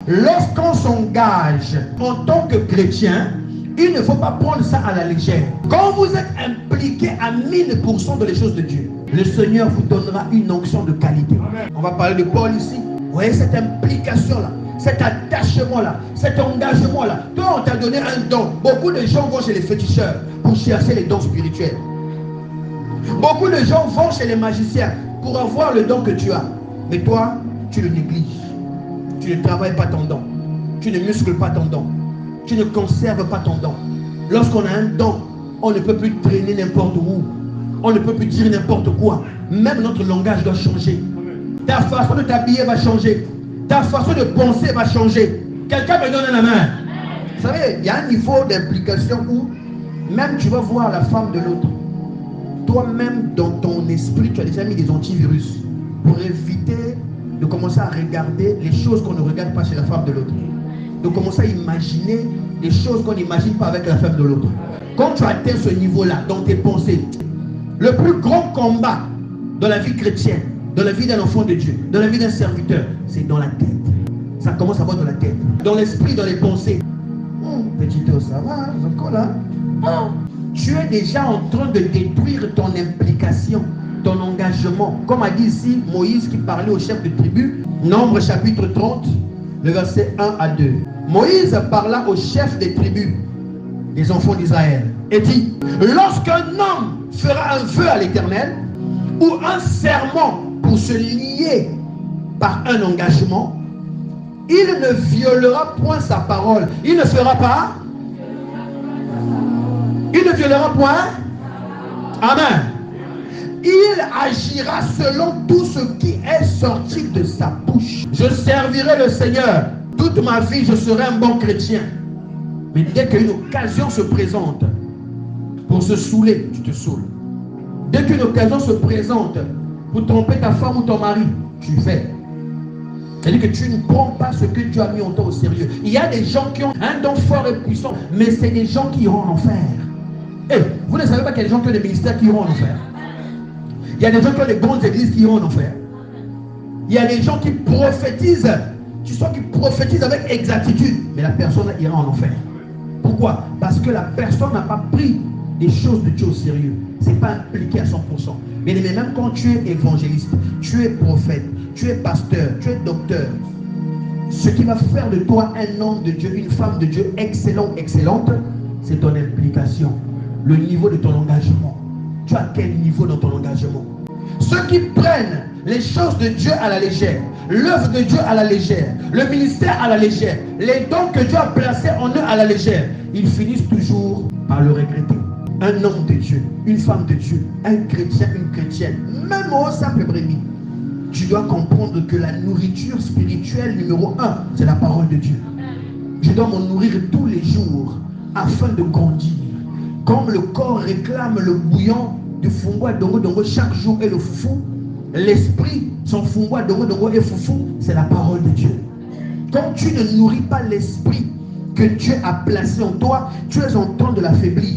Lorsqu'on s'engage en tant que chrétien, il ne faut pas prendre ça à la légère. Quand vous êtes impliqué à 1000% dans les choses de Dieu, le Seigneur vous donnera une onction de qualité. Amen. On va parler de Paul ici. Vous voyez cette implication-là, cet attachement-là, cet engagement-là. Toi, on t'a donné un don. Beaucoup de gens vont chez les féticheurs pour chercher les dons spirituels. Beaucoup de gens vont chez les magiciens pour avoir le don que tu as. Mais toi, tu le négliges. Tu ne travailles pas ton don. Tu ne muscles pas ton don. Tu ne conserves pas ton don. Lorsqu'on a un don, on ne peut plus traîner n'importe où. On ne peut plus dire n'importe quoi. Même notre langage doit changer. Ta façon de t'habiller va changer. Ta façon de penser va changer. Quelqu'un me donne la main. Vous savez, il y a un niveau d'implication où même tu vas voir la femme de l'autre. Toi-même, dans ton esprit, tu as déjà mis des antivirus pour éviter de commencer à regarder les choses qu'on ne regarde pas chez la femme de l'autre. De commencer à imaginer des choses qu'on n'imagine pas avec la femme de l'autre. Quand tu atteins ce niveau-là dans tes pensées, le plus grand combat dans la vie chrétienne, dans la vie d'un enfant de Dieu, dans la vie d'un serviteur, c'est dans la tête. Ça commence à voir dans la tête, dans l'esprit, dans les pensées. Petit os, ça va, encore là. Tu es déjà en train de détruire ton implication, ton engagement. Comme a dit ici Moïse qui parlait au chef de tribu, Nombre chapitre 30, le verset 1 à 2. Moïse parla au chef des tribus des enfants d'Israël et dit: lorsqu'un homme fera un vœu à l'Éternel ou un serment pour se lier par un engagement, il ne violera point sa parole. Il ne fera pas. Il ne violera point. Amen. Il agira selon tout ce qui est sorti de sa bouche. Je servirai le Seigneur. Toute ma vie, je serai un bon chrétien. Mais dès qu'une occasion se présente pour se saouler, tu te saoules. Dès qu'une occasion se présente pour tromper ta femme ou ton mari, tu fais. C'est-à-dire que tu ne prends pas ce que Dieu a mis en toi au sérieux. Il y a des gens qui ont un don fort et puissant, mais c'est des gens qui iront en enfer. Et vous ne savez pas qu'il y a des gens qui ont des ministères qui iront en enfer. Il y a des gens qui ont des grandes églises qui iront en enfer. Il y a des gens qui prophétisent. Tu sens qu'ils prophétisent avec exactitude, mais la personne ira en enfer. Pourquoi? Parce que la personne n'a pas pris des choses de Dieu au sérieux. Ce n'est pas impliqué à 100%. Mais même quand tu es évangéliste, tu es prophète, tu es pasteur, tu es docteur, ce qui va faire de toi un homme de Dieu, une femme de Dieu excellent, excellente, c'est ton implication, le niveau de ton engagement. Tu as quel niveau dans ton engagement? Ceux qui prennent les choses de Dieu à la légère, l'œuvre de Dieu à la légère, le ministère à la légère, les dons que Dieu a placés en eux à la légère, ils finissent toujours par le regretter. Un homme de Dieu, une femme de Dieu, un chrétien, une chrétienne, même au simple brebis, tu dois comprendre que la nourriture spirituelle numéro 1, c'est la parole de Dieu. Je dois m'en nourrir tous les jours afin de grandir. Comme le corps réclame le bouillon du fungwa dongo dongo chaque jour et le foufou, l'esprit, son fungwa dongo dongo et foufou, c'est la parole de Dieu. Quand tu ne nourris pas l'esprit que Dieu a placé en toi, tu es en train de l'affaiblir.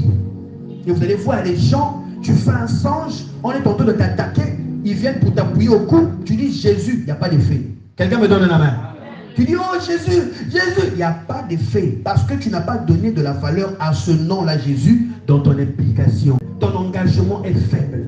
Et vous allez voir les gens, tu fais un songe, on est en train de t'attaquer, ils viennent pour t'appuyer au cou, tu dis Jésus, il n'y a pas d'effet. Quelqu'un me donne la main. Tu dis oh Jésus, Jésus, il n'y a pas d'effet parce que tu n'as pas donné de la valeur à ce nom-là Jésus dans ton implication. Ton engagement est faible.